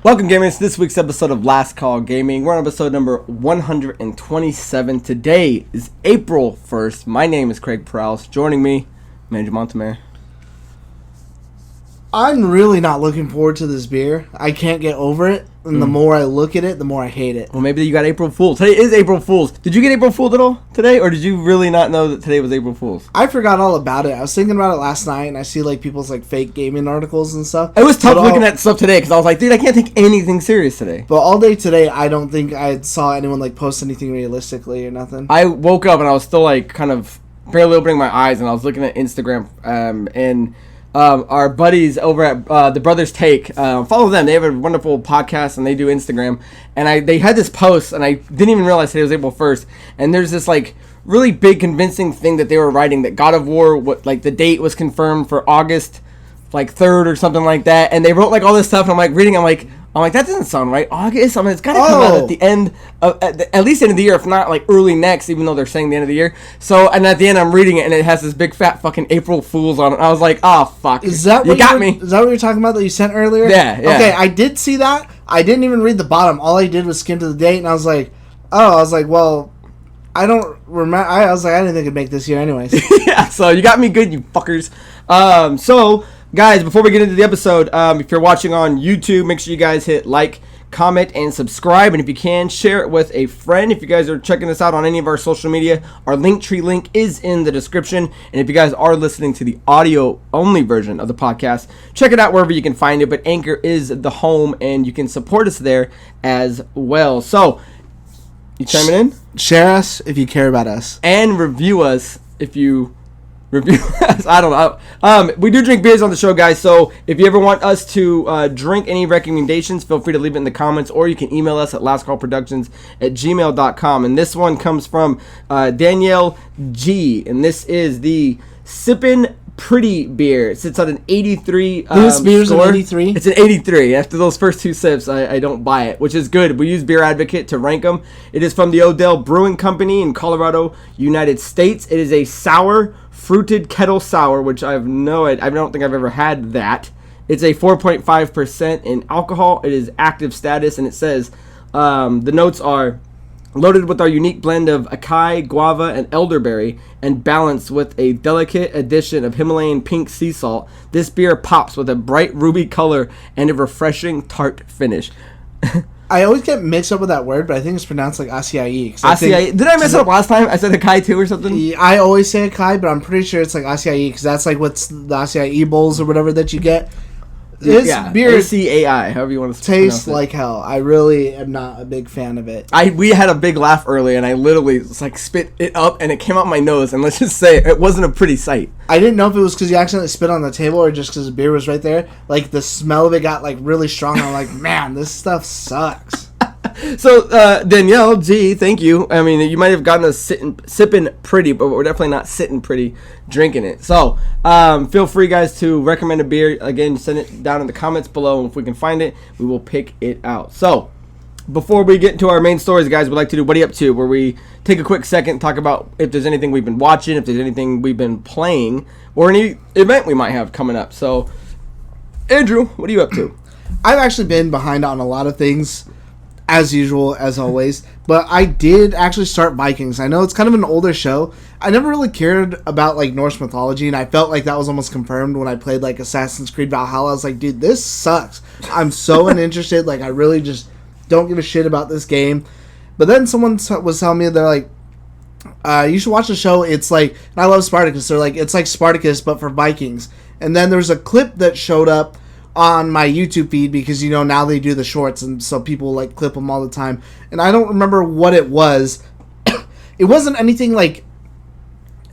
Welcome, gamers, to this week's episode of Last Call Gaming. We're on episode number 127. Today is April 1st. My name is Craig Perales. Joining me, Manager Montemare. I'm really not looking forward to this beer. I can't get over it. And the more I look at it, the more I hate it. Well, maybe you got April Fool's. Today is April Fool's. Did you get April Fool's at all today? Or did you really not know that today was April Fool's? I forgot all about it. I was thinking about it last night, and I see like people's like fake gaming articles and stuff. It was tough looking at stuff today because I was like, dude, I can't take anything serious today. But all day today, I don't think I saw anyone like post anything realistically or nothing. I woke up and I was still like kind of barely opening my eyes, and I was looking at Instagram and our buddies over at The Brothers Take, follow them. They have a wonderful podcast and they do Instagram. And they had this post, and I didn't even realize today was April 1st. And there's this like really big convincing thing that they were writing that God of War, the date was confirmed for August like 3rd or something like that. And they wrote like all this stuff, and I'm like reading, I'm like, that doesn't sound right. August? I mean, it's got to come out at the end of, at least end of the year, if not like early next, even though they're saying the end of the year. So, and at the end, I'm reading it, and it has this big fat fucking April Fool's on it. I was like, oh, fuck. Is that what me? Is that what you're talking about that you sent earlier? Yeah. Okay, I did see that. I didn't even read the bottom. All I did was skim to the date, and I was like, well, I don't remember. I was like, I didn't think it'd make this year anyways. Yeah, so you got me good, you fuckers. So, guys, before we get into the episode, if you're watching on YouTube, make sure you guys hit like, comment, and subscribe. And if you can, share it with a friend. If you guys are checking us out on any of our social media, our Linktree link is in the description. And if you guys are listening to the audio-only version of the podcast, check it out wherever you can find it. But Anchor is the home, and you can support us there as well. So, you chiming in? Share us if you care about us. And review us if you... review us. I don't know. We do drink beers on the show, guys, so if you ever want us to drink any recommendations, feel free to leave it in the comments, or you can email us at lastcallproductions@gmail.com. And this one comes from Danielle G, and this is the Sippin Pretty beer. It sits on an 83 This beer's score. an 83? It's an 83. After those first two sips, I don't buy it, which is good. We use Beer Advocate to rank them. It is from the Odell Brewing Company in Colorado, United States. It is a sour, fruited kettle sour, which I don't think I've ever had that. It's a 4.5% in alcohol. It is active status, and it says the notes are loaded with our unique blend of acai, guava, and elderberry, and balanced with a delicate addition of Himalayan pink sea salt. This beer pops with a bright ruby color and a refreshing tart finish. I always get mixed up with that word, but I think it's pronounced like acai. Acai. Did I mess it up last time? I said acai too or something? I always say acai, but I'm pretty sure it's like acai because that's like what's the acai bowls or whatever that you get. This beer ACAI, however you want to tastes like hell. I really am not a big fan of it. We had a big laugh earlier, and I literally spit it up, and it came out my nose. And let's just say it wasn't a pretty sight. I didn't know if it was because you accidentally spit on the table or just because the beer was right there. Like the smell of it got like really strong. I'm like, man, this stuff sucks. So, Danielle G, thank you. I mean, you might have gotten us sipping pretty, but we're definitely not sitting pretty drinking it. So, feel free, guys, to recommend a beer. Again, send it down in the comments below, and if we can find it, we will pick it out. So, before we get into our main stories, guys, we'd like to do What Are You Up To?, where we take a quick second, talk about if there's anything we've been watching, if there's anything we've been playing, or any event we might have coming up. So, Andrew, what are you up to? I've actually been behind on a lot of things, as usual, as always, but I did actually start Vikings. I know it's kind of an older show. I never really cared about like Norse mythology, and I felt like that was almost confirmed when I played like Assassin's Creed Valhalla. I was like, dude, this sucks. I'm so uninterested. Like, I really just don't give a shit about this game. But then someone was telling me, they're like, you should watch the show. It's like, and I love Spartacus. They're like, it's like Spartacus, but for Vikings. And then there's a clip that showed up on my YouTube feed because, you know, now they do the shorts, and so people like clip them all the time. And I don't remember what it was. It wasn't anything like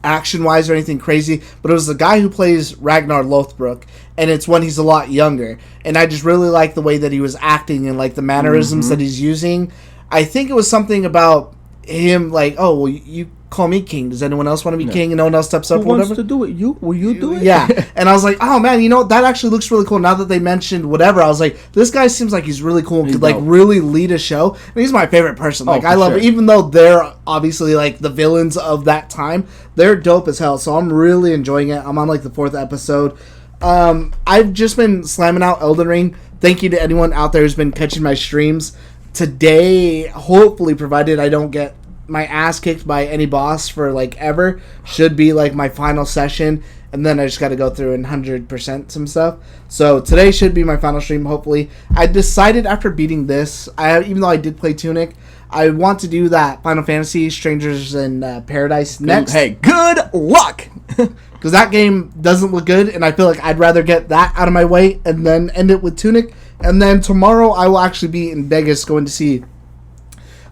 action-wise or anything crazy, but it was the guy who plays Ragnar Lothbrok, and it's when he's a lot younger. And I just really like the way that he was acting and like the mannerisms that he's using. I think it was something about him like, oh, well, you call me king. Does anyone else want to be king? And no one else steps up. Who wants to do it? You? Will you do it? Yeah. And I was like, oh man, you know, that actually looks really cool. Now that they mentioned whatever, I was like, this guy seems like he's really cool and could like really lead a show. And he's my favorite person. Like, I love it. Even though they're obviously like the villains of that time, they're dope as hell. So I'm really enjoying it. I'm on like the 4th episode. I've just been slamming out Elden Ring, thank you to anyone out there who's been catching my streams. Today, hopefully, provided I don't get my ass kicked by any boss for like ever, should be like my final session, and then I just got to go through and 100% some stuff. So today should be my final stream, hopefully. I decided after beating this, even though I did play Tunic, I want to do that Final Fantasy Strangers in Paradise next. Hey, good luck! Because that game doesn't look good, and I feel like I'd rather get that out of my way and then end it with Tunic. And then tomorrow I will actually be in Vegas going to see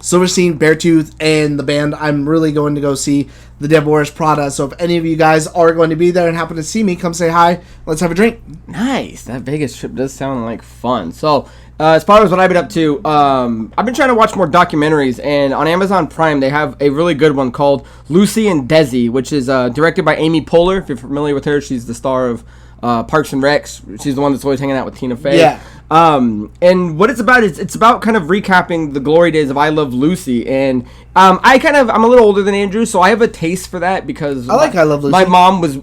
Silverstein, Beartooth, and the band. I'm really going to go see the Devil Wears Prada. So if any of you guys are going to be there and happen to see me, come say hi. Let's have a drink. Nice. That Vegas trip does sound like fun. So as far as what I've been up to, I've been trying to watch more documentaries, and on Amazon Prime they have a really good one called Lucy and Desi, which is directed by Amy Poehler. If you're familiar with her, she's the star of Parks and Recs. She's the one that's always hanging out with Tina Fey. Yeah. And what it's about is it's about kind of recapping the glory days of I Love Lucy, and I'm a little older than Andrew, so I have a taste for that because I Love Lucy. My mom was,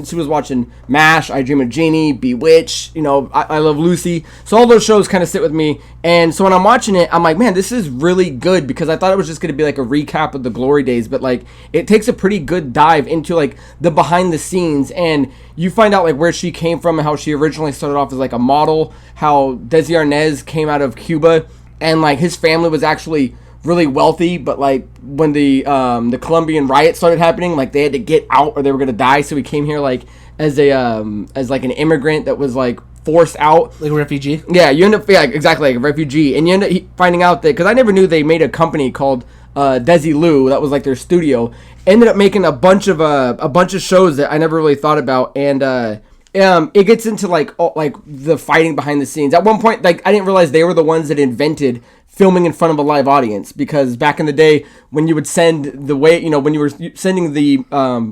she was watching MASH, I Dream of Jeannie, Bewitched, I Love Lucy, so all those shows kind of sit with me, and so when I'm watching it, I'm like, man, this is really good, because I thought it was just going to be like a recap of the glory days, but like, it takes a pretty good dive into like the behind the scenes, and you find out like where she came from and how she originally started off as like a model, how Desi Arnaz came out of Cuba, and like his family was actually really wealthy, but like when the Colombian riot started happening, like they had to get out or they were gonna die, so he came here like as like an immigrant that was like forced out, like a refugee. Yeah, you end up exactly like a refugee, and you end up finding out that, because I never knew they made a company called Desilu, that was like their studio, ended up making a bunch of shows that I never really thought about, and it gets into like the fighting behind the scenes. At one point, like I didn't realize they were the ones that invented filming in front of a live audience, because back in the day when you would send when you were sending the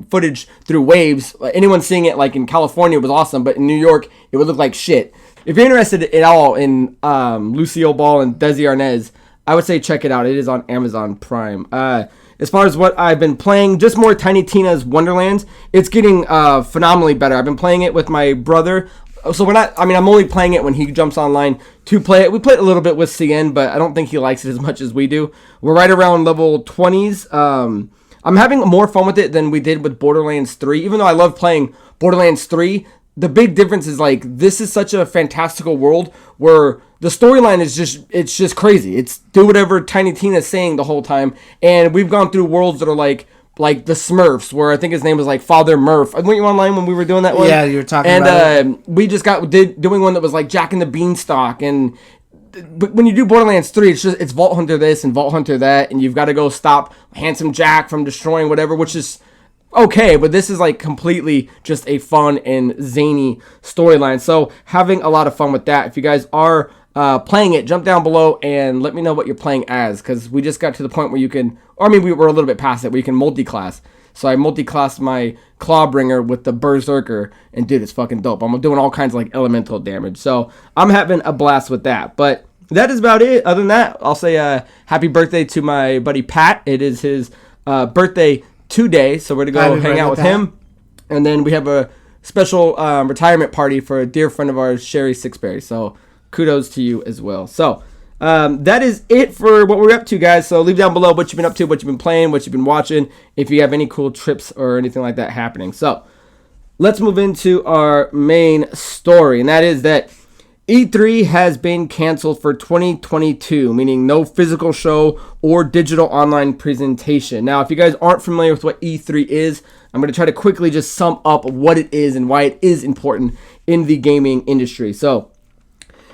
footage through waves, anyone seeing it like in California was awesome, but in New York it would look like shit. If you're interested at all in Lucille Ball and Desi Arnaz, I would say check it out. It is on Amazon Prime. As far as what I've been playing, just more Tiny Tina's Wonderlands. It's getting phenomenally better. I've been playing it with my brother. So I'm only playing it when he jumps online to play it. We played a little bit with CN, but I don't think he likes it as much as we do. We're right around level 20s. I'm having more fun with it than we did with Borderlands 3. Even though I love playing Borderlands 3, the big difference is like this is such a fantastical world where the storyline is just crazy. It's do whatever Tiny Tina's saying the whole time. And we've gone through worlds that are like the Smurfs, where I think his name was like Father Murph. Weren't you online when we were doing that one? Yeah, you were talking about it. And we just doing one that was like Jack and the Beanstalk. But when you do Borderlands 3, it's Vault Hunter this and Vault Hunter that, and you've got to go stop Handsome Jack from destroying whatever, which is okay, but this is like completely just a fun and zany storyline. So having a lot of fun with that. If you guys are playing it, jump down below and let me know what you're playing as, because we just got to the point where you can, we were a little bit past it, where you can multi-class. So I multi-classed my Clawbringer with the Berserker, and dude, it's fucking dope. I'm doing all kinds of like elemental damage. So I'm having a blast with that. But that is about it. Other than that, I'll say happy birthday to my buddy Pat. It is his birthday today, so we're going to go hang out with him. And then we have a special retirement party for a dear friend of ours, Sherry Sixberry. So kudos to you as well. So that is it for what we're up to, guys. So leave down below what you've been up to, what you've been playing, what you've been watching, if you have any cool trips or anything like that happening. So let's move into our main story, and that is that E3 has been canceled for 2022, meaning no physical show or digital online presentation. Now, if you guys aren't familiar with what E3 is, I'm going to try to quickly just sum up what it is and why it is important in the gaming industry. So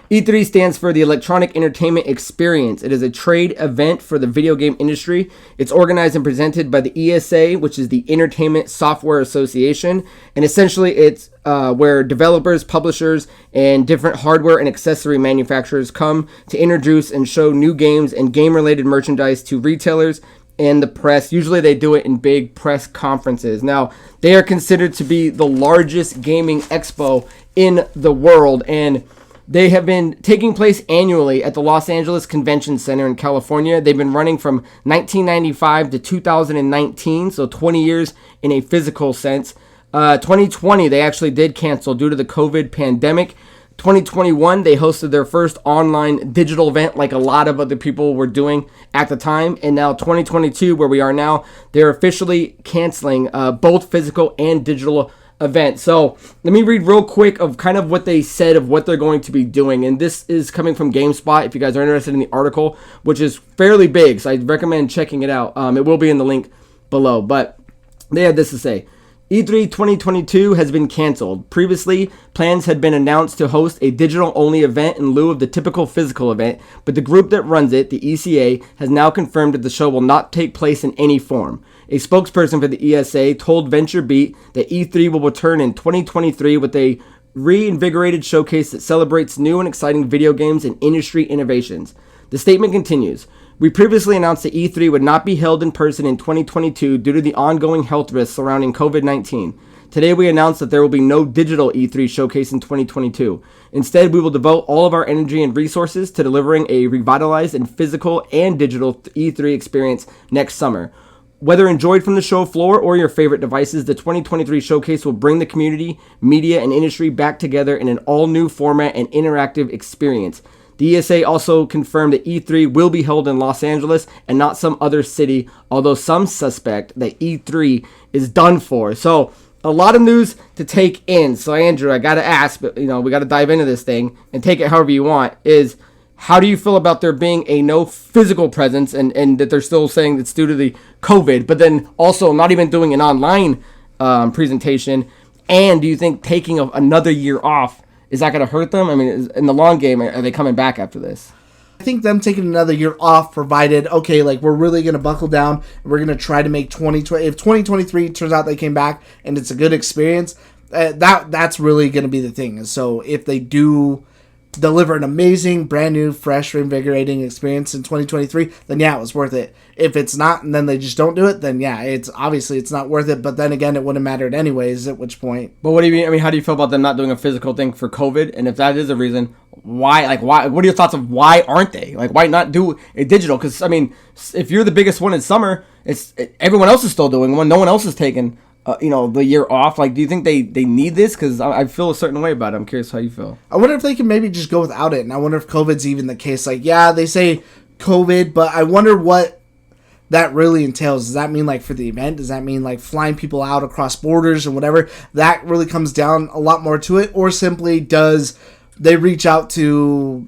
E3 stands for the Electronic Entertainment Experience. It is a trade event for the video game industry. It's organized and presented by the ESA, which is the Entertainment Software Association. And essentially it's where developers, publishers, and different hardware and accessory manufacturers come to introduce and show new games and game-related merchandise to retailers and the press. Usually they do it in big press conferences. Now, they are considered to be the largest gaming expo in the world, and they have been taking place annually at the Los Angeles Convention Center in California. They've been running from 1995 to 2019, so 20 years in a physical sense. 2020, they actually did cancel due to the COVID pandemic. 2021, they hosted their first online digital event like a lot of other people were doing at the time. And now 2022, where we are now, they're officially canceling both physical and digital events. So let me read real quick of kind of what they said of what they're going to be doing. And this is coming from GameSpot, if you guys are interested in the article, which is fairly big. So I recommend checking it out. It will be in the link below. But they had this to say. E3 2022 has been canceled. Previously, plans had been announced to host a digital-only event in lieu of the typical physical event, but the group that runs it, the ECA, has now confirmed that the show will not take place in any form. A spokesperson for the ESA told VentureBeat that E3 will return in 2023 with a reinvigorated showcase that celebrates new and exciting video games and industry innovations. The statement continues. We previously announced that E3 would not be held in person in 2022 due to the ongoing health risks surrounding COVID-19. Today we announced that there will be no digital E3 showcase in 2022. Instead, we will devote all of our energy and resources to delivering a revitalized and physical and digital E3 experience next summer. Whether enjoyed from the show floor or your favorite devices, the 2023 showcase will bring the community, media, and industry back together in an all-new format and interactive experience. The ESA also confirmed that E3 will be held in Los Angeles and not some other city, although some suspect that E3 is done for. So, a lot of news to take in. So, Andrew, I got to ask, but we got to dive into this thing and take it however you want, is how do you feel about there being a no physical presence and that they're still saying it's due to the COVID, but then also not even doing an online presentation? And do you think taking another year off, is that going to hurt them? I mean, in the long game, are they coming back after this? I think them taking another year off provided, okay, like we're really going to buckle down and we're going to try to make 2020, if 2023 turns out they came back and it's a good experience, that's really going to be the thing. So if they do deliver an amazing, brand new, fresh, reinvigorating experience in 2023, then yeah, it was worth it. If it's not, and then they just don't do it, then yeah, it's not worth it. But then again, it wouldn't have mattered anyways, at which point. But what do you mean? I mean, how do you feel about them not doing a physical thing for COVID? And if that is a reason, why? What are your thoughts of why aren't they? Like, why not do a digital? Because, I mean, if you're the biggest one in summer, everyone else is still doing one. No one else is taking the year off. Like, do you think they need this? Because I feel a certain way about it. I'm curious how you feel. I wonder if they can maybe just go without it. And I wonder if COVID's even the case. Like, yeah, they say COVID, but I wonder what that really entails. Does that mean, like, for the event? Does that mean, like, flying people out across borders and whatever? That really comes down a lot more to it. Or simply does they reach out to,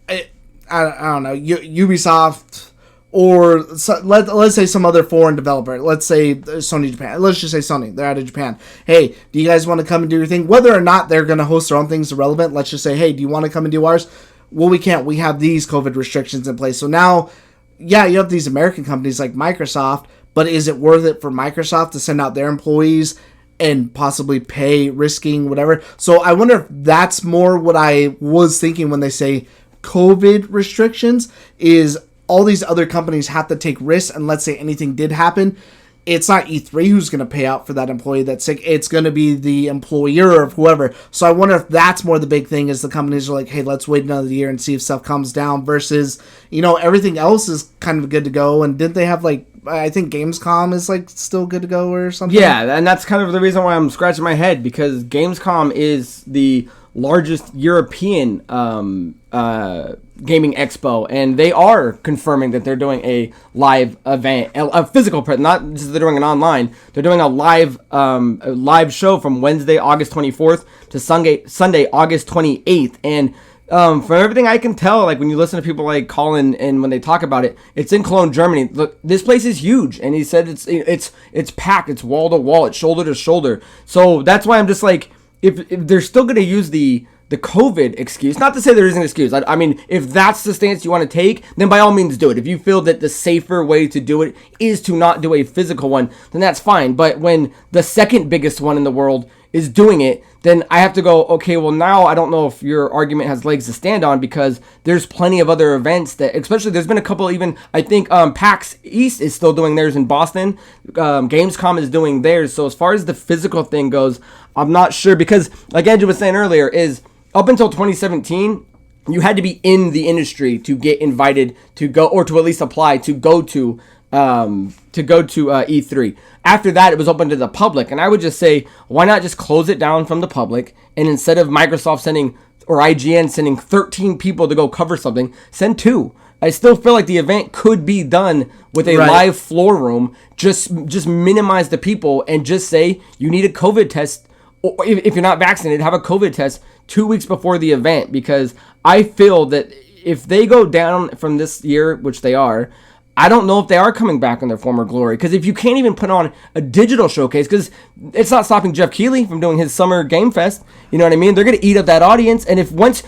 I don't know, Ubisoft, or let's say some other foreign developer. Let's say Sony Japan. Let's just say Sony. They're out of Japan. Hey, do you guys want to come and do your thing? Whether or not they're going to host their own things irrelevant. Let's just say, hey, do you want to come and do ours? Well, we can't. We have these COVID restrictions in place. So now, yeah, you have these American companies like Microsoft, but is it worth it for Microsoft to send out their employees and possibly pay, risking whatever? So I wonder if that's more what I was thinking when they say COVID restrictions, is all these other companies have to take risks, and let's say anything did happen, it's not E3 who's going to pay out for that employee that's sick. It's going to be the employer of whoever. So I wonder if that's more the big thing, is the companies are like, hey, let's wait another year and see if stuff comes down, versus, everything else is kind of good to go. And didn't they have, like, I think Gamescom is, like, still good to go or something? Yeah, and that's kind of the reason why I'm scratching my head, because Gamescom is the largest European gaming expo, and they are confirming that they're doing a live event, a physical presence, not just they're doing an online. They're doing a live show from Wednesday, August 24th to Sunday, August 28th, and from everything I can tell, like when you listen to people like Colin and when they talk about it, it's in Cologne, Germany. Look, this place is huge, and he said it's packed, it's wall to wall, it's shoulder to shoulder. So that's why I'm just like, if they're still going to use the COVID excuse, not to say there isn't an excuse. I mean, if that's the stance you want to take, then by all means do it. If you feel that the safer way to do it is to not do a physical one, then that's fine. But when the second biggest one in the world is doing it, then I have to go, okay, well now I don't know if your argument has legs to stand on, because there's plenty of other events that, especially there's been a couple, even I think PAX East is still doing theirs in Boston. Gamescom is doing theirs. So as far as the physical thing goes, I'm not sure, because like Andrew was saying earlier, is up until 2017, you had to be in the industry to get invited to go, or to at least apply to go to E3. After that, it was open to the public, and I would just say, why not just close it down from the public? And instead of Microsoft sending or IGN sending 13 people to go cover something. Send 2. I still feel like the event could be done with a live floor room. Just minimize the people and just say you need a COVID test. Or if you're not vaccinated, have a COVID test 2 weeks before the event, because I feel that if they go down from this year, which they are, I don't know if they are coming back in their former glory. Because if you can't even put on a digital showcase, because it's not stopping Jeff Keighley from doing his summer Game Fest, you know what I mean? They're going to eat up that audience. And once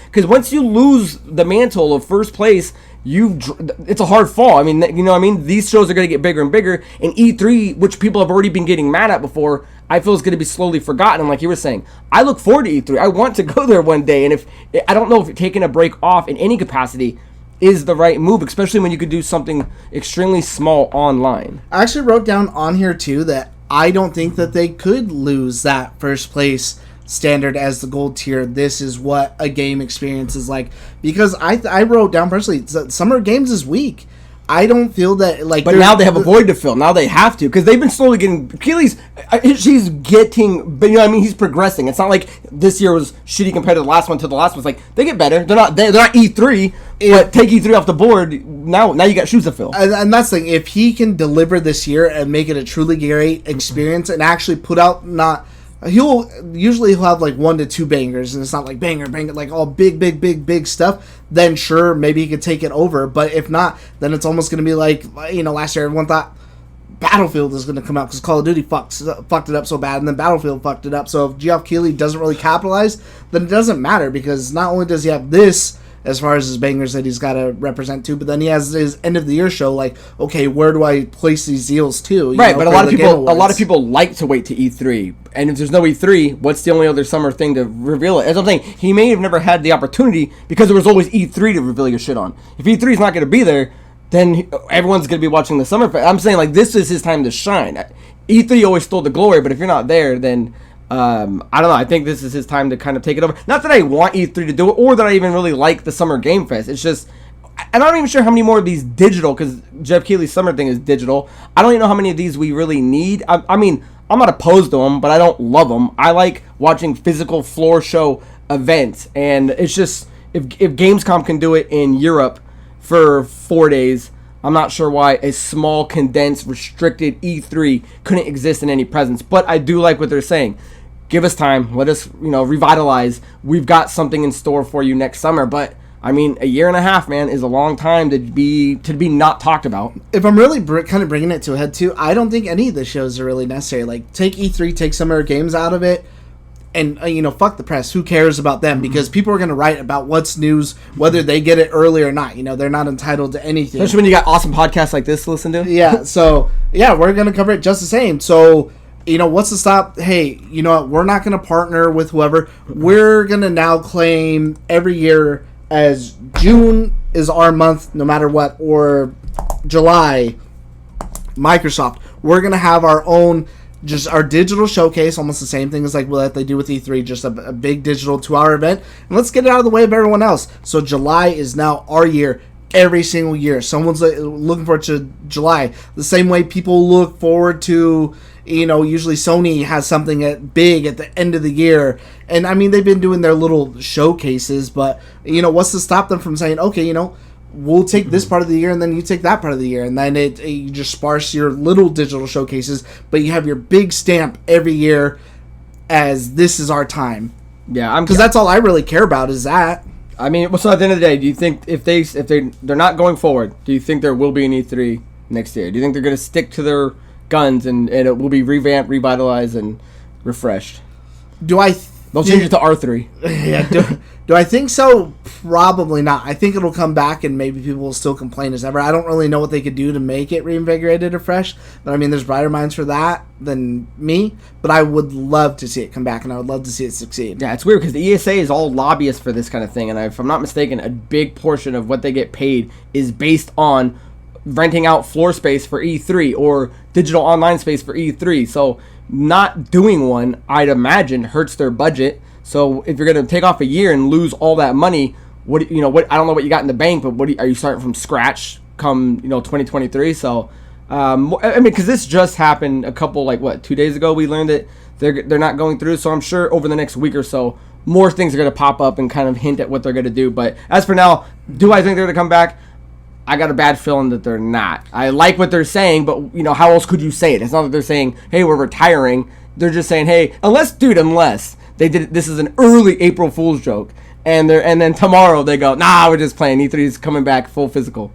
you lose the mantle of first place, it's a hard fall. I mean, you know what I mean? These shows are going to get bigger and bigger. And E3, which people have already been getting mad at before, I feel is going to be slowly forgotten. And like you were saying, I look forward to E3. I want to go there one day. And I don't know if taking a break off in any capacity is the right move, especially when you could do something extremely small online. I actually wrote down on here too that I don't think that they could lose that first place standard as the gold tier. This is what a game experience is like, because I wrote down personally, Summer Games is weak. I don't feel that like. But now they have a void to fill. Now they have to, because they've been slowly getting. Keely's, she's getting, but you know what I mean. He's progressing. It's not like this year was shitty compared to the last one. To the last one, it's like they get better. They're not E3, but take E3 off the board. Now you got shoes to fill. And that's the thing. If he can deliver this year and make it a truly great experience, and actually put out he'll have like 1 to 2 bangers, and it's not like banger like all big stuff, then sure, maybe he could take it over. But if not, then it's almost going to be like, you know, last year everyone thought Battlefield is going to come out because Call of Duty fucked it up so bad, and then Battlefield fucked it up. So if Geoff Keighley doesn't really capitalize, then it doesn't matter, because not only does he have this as far as his bangers that he's got to represent too, but then he has his end of the year show. Like, okay, where do I place these deals to? Right, but a lot of people like to wait to E3, and if there's no E3, what's the only other summer thing to reveal it? As I'm saying, he may have never had the opportunity because there was always E3 to reveal your shit on. If E3 is not going to be there, then everyone's going to be watching the summer. I'm saying, like, this is his time to shine. E3 always stole the glory, but if you're not there, then I don't know. I think this is his time to kind of take it over. Not that I want E3 to do it, or that I even really like the Summer Game Fest. It's just, and I'm not even sure how many more of these digital, because Jeff Keighley's summer thing is digital. I don't even know how many of these we really need. I mean, I'm not opposed to them, but I don't love them. I like watching physical floor show events, and it's just, if Gamescom can do it in Europe for 4 days, I'm not sure why a small, condensed, restricted E3 couldn't exist in any presence. But I do like what they're saying. Give us time. Let us, revitalize. We've got something in store for you next summer. But I mean, a year and a half, man, is a long time to be not talked about. If I'm really kind of bringing it to a head too, I don't think any of the shows are really necessary. Like, take E3, take Summer Games out of it, and fuck the press. Who cares about them? Because people are going to write about what's news, whether they get it early or not. They're not entitled to anything. Especially when you got awesome podcasts like this to listen to. Yeah. So yeah, we're going to cover it just the same. So, what's to stop? Hey, you know what? We're not going to partner with whoever. We're going to now claim every year as June is our month, no matter what, or July, Microsoft. We're going to have our own, just our digital showcase, almost the same thing as like what they do with E3, just a big digital 2-hour event. And let's get it out of the way of everyone else. So July is now our year. Every single year, someone's looking forward to July. The same way people look forward to, usually Sony has something big at the end of the year. And I mean, they've been doing their little showcases, but what's to stop them from saying, okay, we'll take this part of the year and then you take that part of the year, and then you just sparse your little digital showcases, but you have your big stamp every year as this is our time. Yeah, because that's all I really care about is that. I mean, so at the end of the day, do you think if they're not going forward, do you think there will be an E3 next year? Do you think they're going to stick to their guns and it will be revamped, revitalized, and refreshed? They'll change it to R3. Yeah. Do I think so? Probably not. I think it'll come back and maybe people will still complain as ever. I don't really know what they could do to make it reinvigorated or fresh. But I mean, there's brighter minds for that than me. But I would love to see it come back, and I would love to see it succeed. Yeah, it's weird because the ESA is all lobbyists for this kind of thing. And if I'm not mistaken, a big portion of what they get paid is based on renting out floor space for E3 or digital online space for E3. So not doing one, I'd imagine, hurts their budget. So if you're going to take off a year and lose all that money, what I don't know what you got in the bank, but are you starting from scratch come 2023? So I mean, because this just happened a couple 2 days ago. We learned that they're not going through. So I'm sure over the next week or so more things are going to pop up and kind of hint at what they're going to do. But as for now, do I think they're going to come back? I got a bad feeling that they're not. I like what they're saying, but how else could you say it? It's not that they're saying, hey, we're retiring. They're just saying, hey, unless they did this is an early April Fool's joke, and then tomorrow they go, nah, we're just playing. E3 is coming back full physical.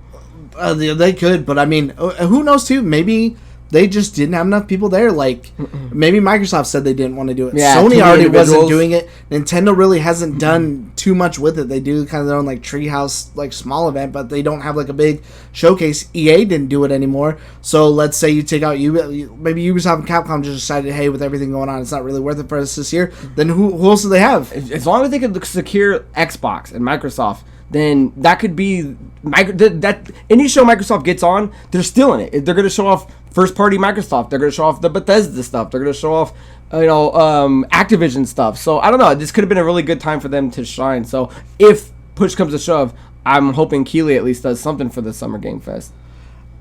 They could, but I mean, who knows too? Maybe they just didn't have enough people there. Like, maybe Microsoft said they didn't want to do it. Yeah, Sony already wasn't doing it. Nintendo really hasn't done too much with it. They do kind of their own, like, treehouse, like, small event, but they don't have, like, a big showcase. EA didn't do it anymore. So let's say you take out, maybe Ubisoft and Capcom just decided, hey, with everything going on, it's not really worth it for us this year. Then who else do they have? As long as they could secure Xbox and Microsoft, then that could be that any show Microsoft gets on, they're still in it. They're going to show off first-party Microsoft. They're going to show off the Bethesda stuff. They're going to show off, Activision stuff. So I don't know. This could have been a really good time for them to shine. So if push comes to shove, I'm hoping Keighley at least does something for the Summer Game Fest.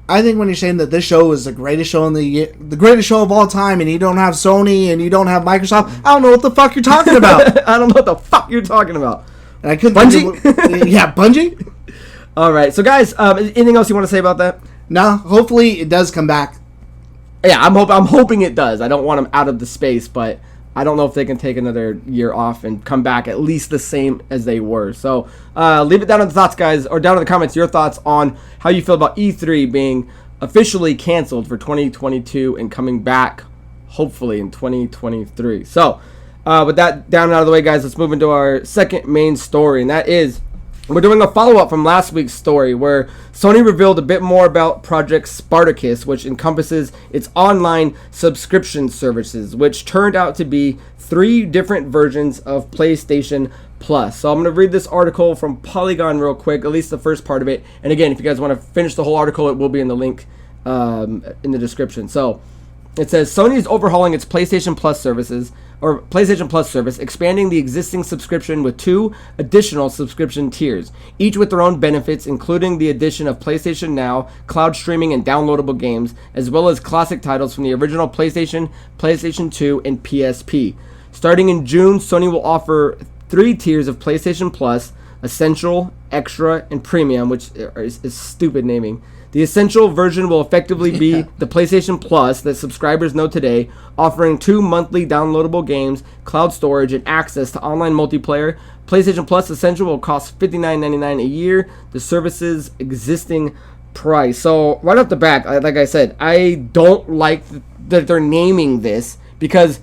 I think when you're saying that this show is the greatest show in the greatest show of all time, and you don't have Sony and you don't have Microsoft, I don't know what the fuck you're talking about. I don't know what the fuck you're talking about. And I couldn't Bungie? Yeah, Bungie? All right. So, guys, anything else you want to say about that? No, hopefully it does come back. Yeah, I'm hoping it does. I don't want them out of the space, but I don't know if they can take another year off and come back at least the same as they were. So, leave it down in the thoughts, guys, or down in the comments, your thoughts on how you feel about E3 being officially canceled for 2022 and coming back, hopefully, in 2023. So, with that down and out of the way, guys, let's move into our second main story, and that is we're doing a follow-up from last week's story where Sony revealed a bit more about Project Spartacus, which encompasses its online subscription services, which turned out to be 3 different versions of PlayStation Plus. So I'm going to read this article from Polygon real quick, at least the first part of it. And again, if you guys want to finish the whole article, it will be in the link in the description. So it says Sony is overhauling its PlayStation Plus services, or PlayStation Plus service, expanding the existing subscription with 2 additional subscription tiers, each with their own benefits, including the addition of PlayStation Now, cloud streaming, and downloadable games, as well as classic titles from the original PlayStation, PlayStation 2, and PSP. Starting in June, Sony will offer 3 tiers of PlayStation Plus: Essential, Extra, and Premium, which is stupid naming. The Essential version will effectively be the PlayStation Plus that subscribers know today, offering 2 monthly downloadable games, cloud storage, and access to online multiplayer. PlayStation Plus Essential will cost $59.99 a year, the service's existing price. So right off the bat, like I said, I don't like that they're naming this, because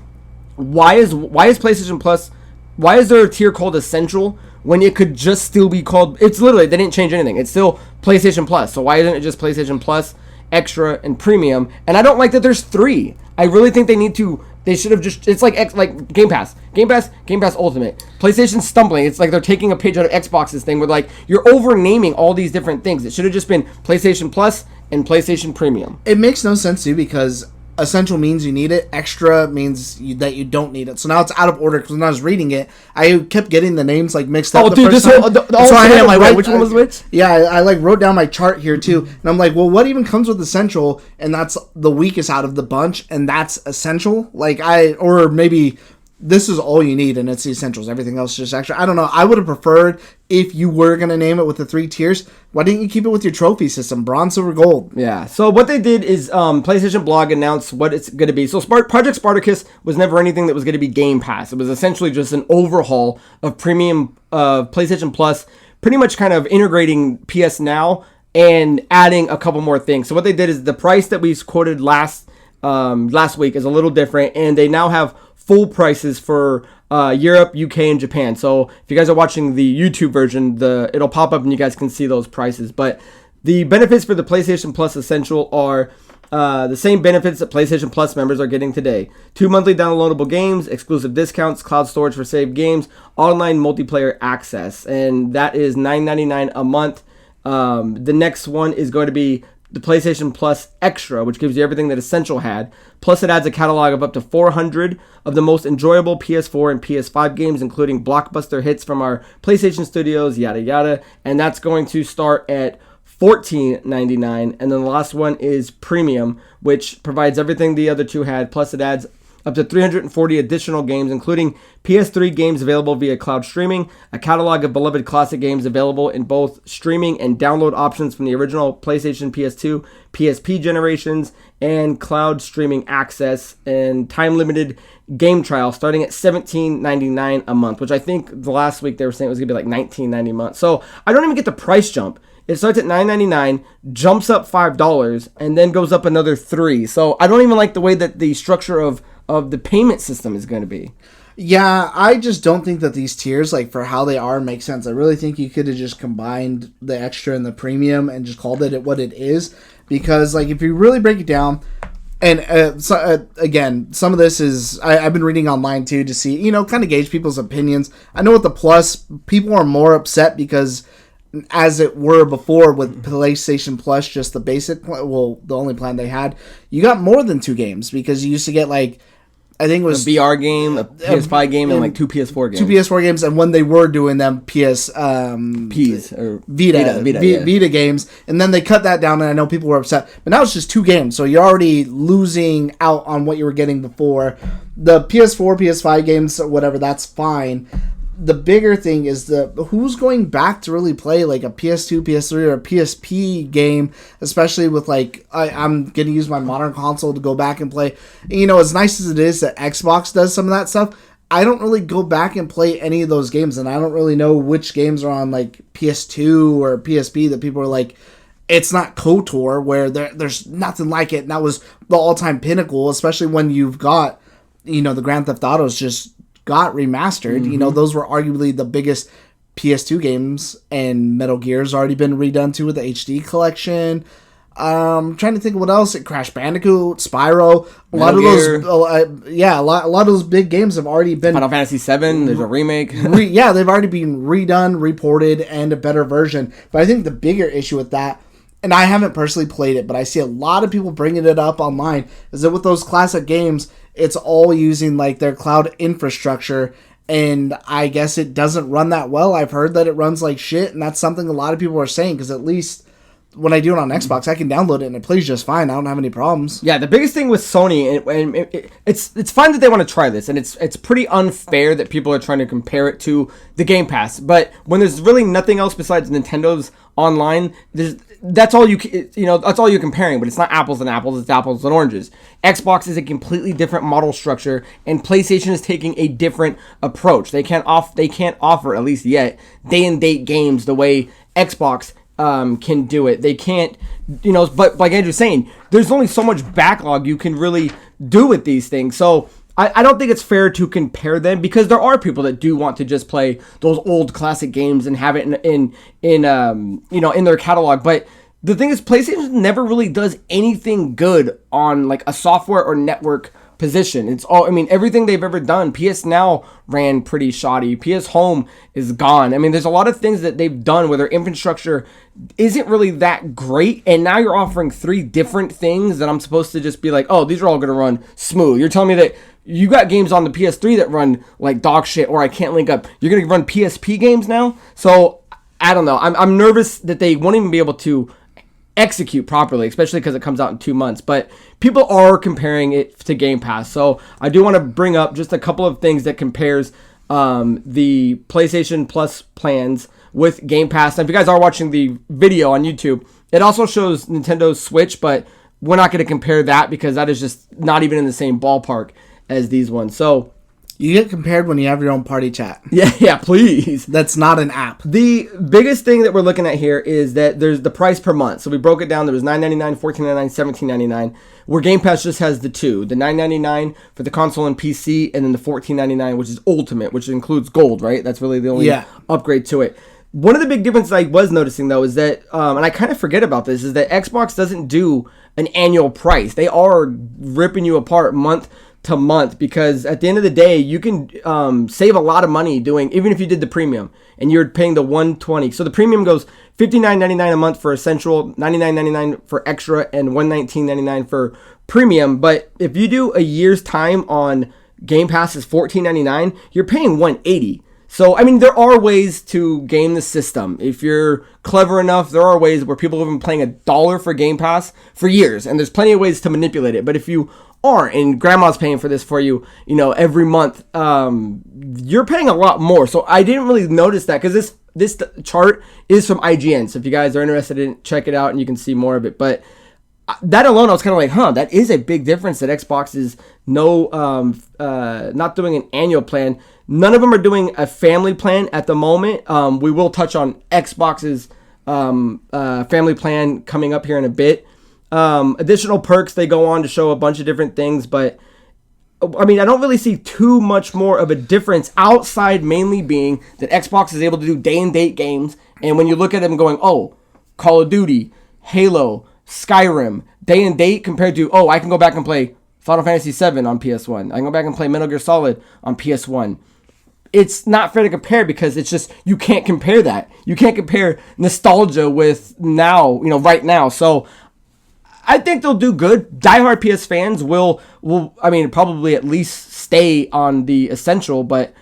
why is PlayStation Plus, why is there a tier called Essential when it could just still be called, it's literally, they didn't change anything. It's still PlayStation Plus. So why isn't it just PlayStation Plus, Extra, and Premium? And I don't like that there's 3. I really think they should have just, it's like Gamepass. Gamepass Ultimate. PlayStation's stumbling. It's like they're taking a page out of Xbox's thing where, like, you're over-naming all these different things. It should have just been PlayStation Plus and PlayStation Premium. It makes no sense, too, because Essential means you need it. Extra means that you don't need it. So now it's out of order, because when I was reading it, I kept getting the names like mixed up. Oh, dude, this whole which one was which? Yeah, I like wrote down my chart here too, and I'm like, well, what even comes with Essential? And that's the weakest out of the bunch, and that's Essential. Or maybe this is all you need, and it's the Essentials. Everything else is just extra. I don't know. I would have preferred, if you were going to name it with the 3 tiers, why didn't you keep it with your trophy system? Bronze, silver, gold. Yeah. So what they did is PlayStation Blog announced what it's going to be. So Project Spartacus was never anything that was going to be Game Pass. It was essentially just an overhaul of premium PlayStation Plus, pretty much kind of integrating PS Now and adding a couple more things. So what they did is the price that we quoted last week is a little different, and they now have full prices for Europe, UK, and Japan. So if you guys are watching the YouTube version, it'll pop up and you guys can see those prices. But the benefits for the PlayStation Plus Essential are the same benefits that PlayStation Plus members are getting today. 2 monthly downloadable games, exclusive discounts, cloud storage for saved games, online multiplayer access. And that is $9.99 a month. The next one is going to be the PlayStation Plus Extra, which gives you everything that Essential had. Plus, it adds a catalog of up to 400 of the most enjoyable PS4 and PS5 games, including blockbuster hits from our PlayStation studios, yada yada. And that's going to start at $14.99. And then the last one is Premium, which provides everything the other 2 had. Plus, it adds up to 340 additional games, including PS3 games available via cloud streaming, a catalog of beloved classic games available in both streaming and download options from the original PlayStation, PS2, PSP generations, and cloud streaming access, and time-limited game trial starting at $17.99 a month, which I think the last week they were saying it was going to be like $19.90 a month. So I don't even get the price jump. It starts at $9.99, jumps up $5, and then goes up another $3. So I don't even like the way that the structure of the payment system is going to be. Yeah, I just don't think that these tiers, like for how they are, make sense. I really think you could have just combined the extra and the premium and just called it what it is. Because like if you really break it down, and again, some of this is I've been reading online too to see, kind of gauge people's opinions. I know with the Plus, people are more upset because, as it were before with PlayStation Plus, just the basic, the only plan they had, you got more than 2 games because you used to get like, I think it was a VR game, a PS5 game, and like 2 PS4 games. 2 PS4 games, and when they were doing them Ps or Vita games, and then they cut that down, and I know people were upset. But now it's just 2 games, so you're already losing out on what you were getting before. The PS4, PS5 games, whatever, that's fine. The bigger thing is who's going back to really play like a PS2, PS3, or a PSP game, especially with like I'm going to use my modern console to go back and play. As nice as it is that Xbox does some of that stuff, I don't really go back and play any of those games, and I don't really know which games are on like PS2 or PSP that people are like, it's not KOTOR, where there's nothing like it, and that was the all-time pinnacle, especially when you've got, the Grand Theft Autos just got remastered. Mm-hmm. Those were arguably the biggest PS2 games, and Metal Gear's already been redone too with the HD collection. Trying to think of what else. Crash Bandicoot, Spyro, a lot of those big games have already been. Final Fantasy VII, there's a remake. They've already been redone, reported, and a better version. But I think the bigger issue with that, and I haven't personally played it, but I see a lot of people bringing it up online, is that with those classic games, it's all using like their cloud infrastructure, and I guess it doesn't run that well. I've heard that it runs like shit, and that's something a lot of people are saying, because at least when I do it on Xbox, I can download it and it plays just fine. I don't have any problems. Yeah, the biggest thing with Sony, and it's fine that they want to try this, and it's pretty unfair that people are trying to compare it to the Game Pass. But when there's really nothing else besides Nintendo's online, that's all that's all you're comparing. But it's not apples and apples; it's apples and oranges. Xbox is a completely different model structure, and PlayStation is taking a different approach. They can't offer, at least yet, day and date games the way Xbox can do it. They can't, but like Andrew's saying, there's only so much backlog you can really do with these things. So I don't think it's fair to compare them, because there are people that do want to just play those old classic games and have it in their catalog. But the thing is, PlayStation never really does anything good on like a software or network position. It's all, everything they've ever done. PS Now ran pretty shoddy. PS Home is gone. There's a lot of things that they've done where their infrastructure isn't really that great, and now you're offering 3 different things that I'm supposed to just be like, oh, these are all going to run smooth. You're telling me that you got games on the PS3 that run like dog shit, or I can't link up. You're going to run PSP games now? So, I don't know. I'm nervous that they won't even be able to execute properly, especially because it comes out in 2 months. But people are comparing it to Game Pass. So, I do want to bring up just a couple of things that compares the PlayStation Plus plans with Game Pass. And if you guys are watching the video on YouTube, it also shows Nintendo Switch, but we're not going to compare that because that is just not even in the same ballpark as these ones. So you get compared when you have your own party chat. Yeah, please. That's not an app. The biggest thing that we're looking at here is that there's the price per month. So we broke it down. There was $9.99, $14.99, $17.99. Where Game Pass just has the 2. The $9.99 for the console and PC, and then the $14.99, which is Ultimate, which includes Gold, right? That's really the only upgrade to it. One of the big differences I was noticing, though, is that, and I kind of forget about this, is that Xbox doesn't do an annual price. They are ripping you apart month to month, because at the end of the day, you can save a lot of money doing, even if you did the premium and you're paying the $120. So the premium goes $59.99 a month for Essential, $99.99 for Extra, and $119.99 for Premium. But if you do a year's time on Game Pass is $14.99, you're paying $180. So, there are ways to game the system. If you're clever enough, there are ways where people have been playing $1 for Game Pass for years, and there's plenty of ways to manipulate it. But if you aren't, and grandma's paying for this for you, every month, you're paying a lot more. So I didn't really notice that because this chart is from IGN. So if you guys are interested in it, check it out and you can see more of it. But that alone, I was kind of like, that is a big difference that Xbox is not doing an annual plan. None of them are doing a family plan at the moment. We will touch on Xbox's family plan coming up here in a bit. Additional perks, they go on to show a bunch of different things, but I mean, I don't really see too much more of a difference outside mainly being that Xbox is able to do day and date games. And when you look at them going, Call of Duty, Halo, Skyrim, day and date compared to, I can go back and play Final Fantasy VII on PS1. I can go back and play Metal Gear Solid on PS1. It's not fair to compare because it's just, you can't compare that. You can't compare nostalgia with now, right now. So I think they'll do good. Diehard PS fans will probably at least stay on the essential, but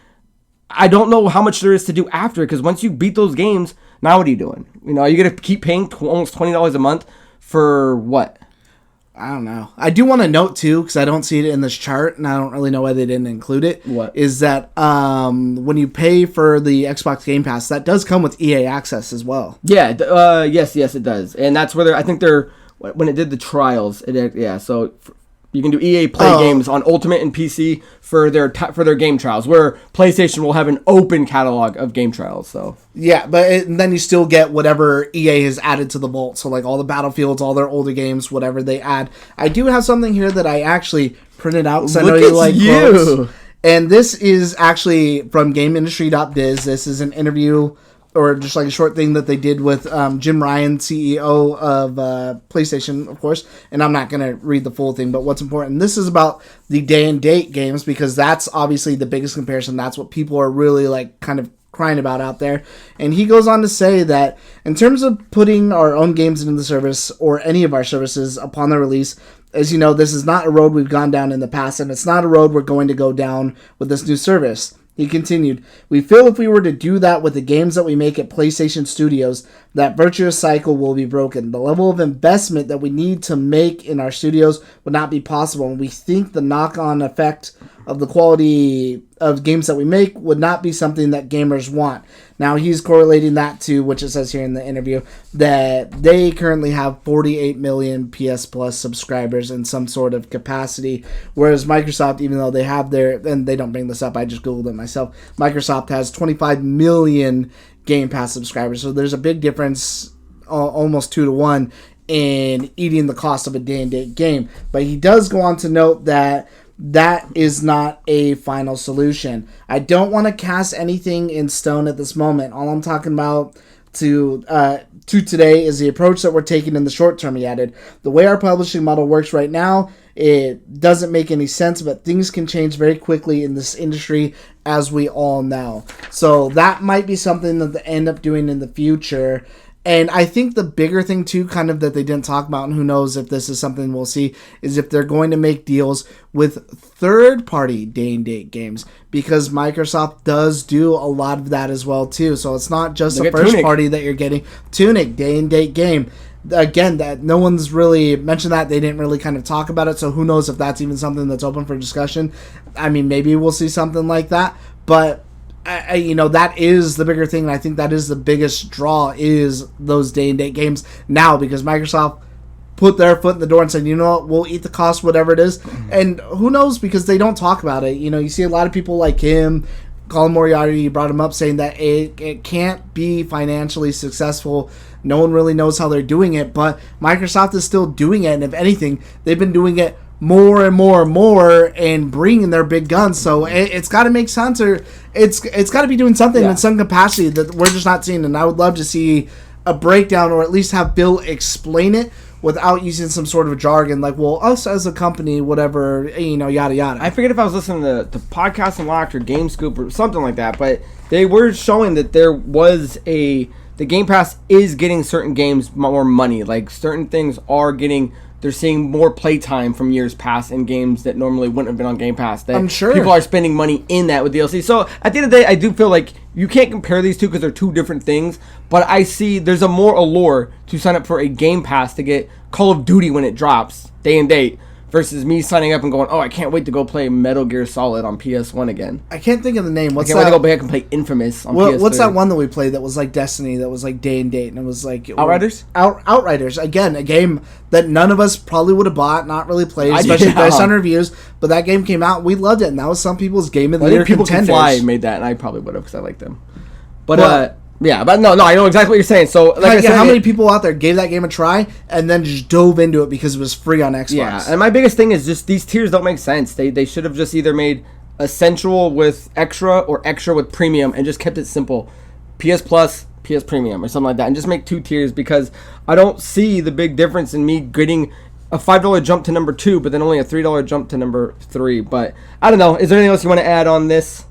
I don't know how much there is to do after, because once you beat those games, now what are you doing? Are you going to keep paying almost $20 a month for what? I don't know. I do want to note, too, because I don't see it in this chart, and I don't really know why they didn't include it. What? Is that when you pay for the Xbox Game Pass, that does come with EA Access as well. Yeah, yes, it does. And that's where when it did the trials, so you can do EA Play games on Ultimate and PC for their game trials, where PlayStation will have an open catalog of game trials. So yeah, but then you still get whatever EA has added to the vault. So like all the Battlefields, all their older games, whatever they add. I do have something here that I actually printed out because I know you like quotes. And this is actually from GameIndustry.biz. This is an interview, or just like a short thing that they did with Jim Ryan, CEO of PlayStation, of course. And I'm not going to read the full thing, but what's important, this is about the day and date games, because that's obviously the biggest comparison. That's what people are really like kind of crying about out there. And he goes on to say that in terms of putting our own games into the service, or any of our services upon their release, as you know, this is not a road we've gone down in the past, and it's not a road we're going to go down with this new service. He continued, "We feel if we were to do that with the games that we make at PlayStation Studios, that virtuous cycle will be broken. The level of investment that we need to make in our studios would not be possible, and we think the knock-on effect of the quality of games that we make would not be something that gamers want." Now, he's correlating that to, which it says here in the interview, that they currently have 48 million PS Plus subscribers in some sort of capacity, whereas Microsoft, even though they have and they don't bring this up, I just Googled it myself, Microsoft has 25 million Game Pass subscribers. So there's a big difference, almost 2-to-1, in eating the cost of a day-and-date game. But he does go on to note that is not a final solution. I don't want to cast anything in stone at this moment. All I'm talking about to today is the approach that we're taking in the short term, he added. The way our publishing model works right now, it doesn't make any sense, but things can change very quickly in this industry, as we all know. So that might be something that they end up doing in the future. And I think the bigger thing, too, kind of that they didn't talk about, and who knows if this is something we'll see, is if they're going to make deals with third-party day-and-date games, because Microsoft does do a lot of that as well, too. So it's not just the first party that you're getting. Tunic, day-and-date game. Again, that no one's really mentioned that. They didn't really kind of talk about it, so who knows if that's even something that's open for discussion. I mean, maybe we'll see something like that, but that is the bigger thing, and I think that is the biggest draw, is those day-and-date games now, because Microsoft put their foot in the door and said, you know what, we'll eat the cost, whatever it is. And who knows, because they don't talk about it. You see a lot of people like him, Colin Moriarty brought him up, saying that it can't be financially successful. No one really knows how they're doing it, but Microsoft is still doing it, and if anything, they've been doing it more and more and more, and bringing their big guns. So it's got to make sense, or it's got to be doing something in some capacity that we're just not seeing. And I would love to see a breakdown, or at least have Bill explain it without using some sort of jargon like, well, us as a company, whatever, yada yada. I forget if I was listening to Podcast Unlocked or Game Scoop or something like that, but they were showing that there was the Game Pass is getting certain games more money. Like certain things are getting. They're seeing more playtime from years past in games that normally wouldn't have been on Game Pass. That I'm sure people are spending money in that with DLC. So at the end of the day, I do feel like you can't compare these two because they're two different things. But I see there's a more allure to sign up for a Game Pass to get Call of Duty when it drops, day and date, versus me signing up and going, oh, I can't wait to go play Metal Gear Solid on PS1 again. I can't think of the name. What's I can't wait to go back and play Infamous on PS3. What's that one that we played that was like Destiny, that was like day and date, and it was like... Outriders? Outriders. Again, a game that none of us probably would have bought, not really played, especially based on reviews, but that game came out, we loved it, and that was some people's Game of the Year People contenders. Can Fly made that, and I probably would have because I like them. But, yeah, but no, I know exactly what you're saying. So, like I said, how many people out there gave that game a try and then just dove into it because it was free on Xbox? Yeah, and my biggest thing is just these tiers don't make sense. They should have just either made Essential with Extra or Extra with Premium and just kept it simple. PS Plus, PS Premium, or something like that, and just make 2 tiers because I don't see the big difference in me getting a $5 jump to number 2, but then only a $3 jump to number 3. But I don't know. Is there anything else you want to add on this?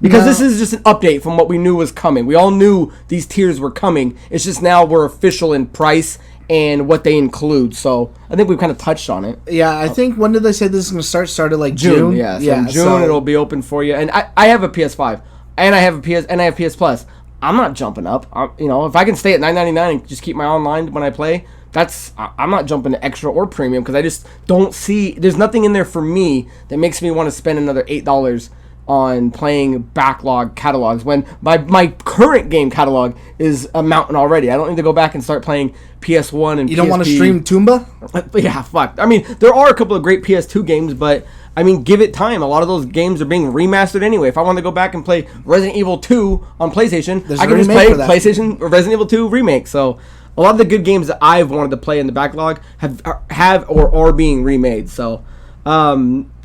Because this is just an update from what we knew was coming. We all knew these tiers were coming. It's just now we're official in price and what they include. So I think we've kind of touched on it. Yeah, I think, when did they say this is going to start? Started like June? Yeah, so in June it'll be open for you. And I have a PS5 and I have PS Plus. I'm not jumping up. If I can stay at $9.99 and just keep my online when I play, I'm not jumping to Extra or Premium because I just don't see, there's nothing in there for me that makes me want to spend another $8 on playing backlog catalogs when my current game catalog is a mountain already. I don't need to go back and start playing PS1 and PSP. You don't want to stream Toomba? Yeah, fuck. I mean, there are a couple of great PS2 games, but I mean, give it time. A lot of those games are being remastered anyway. If I want to go back and play Resident Evil 2 on PlayStation, I can just play PlayStation Resident Evil 2 Remake. So a lot of the good games that I've wanted to play in the backlog have or are being remade. So